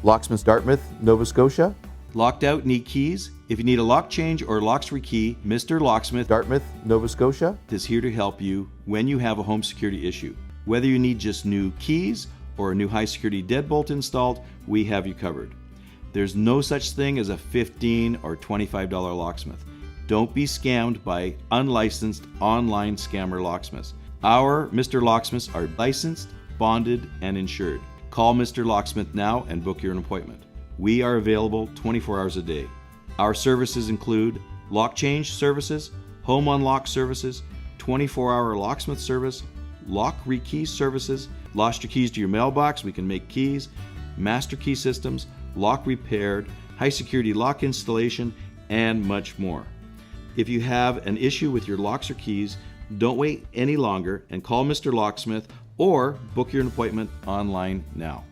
Locksmith Dartmouth Nova Scotia. Locked out, need keys? If you need a lock change or locks rekey, Mr. Locksmith Dartmouth Nova Scotia is here to help you when you have a home security issue. Whether you need just new keys or a new high security deadbolt installed, we have you covered. There's no such thing as a $15 or $25 locksmith. Don't be scammed by unlicensed online scammer locksmiths. Our Mr. Locksmiths are licensed, bonded, and insured. Call Mr. Locksmith now and book your appointment. We are available 24 hours a day. Our services include lock change services, home unlock services, 24-hour locksmith service, lock rekey services. Lost your keys to your mailbox? We can make keys, master key systems, lock repaired, high security lock installation, and much more. If you have an issue with your locks or keys, don't wait any longer and call Mr. Locksmith or book your appointment online now.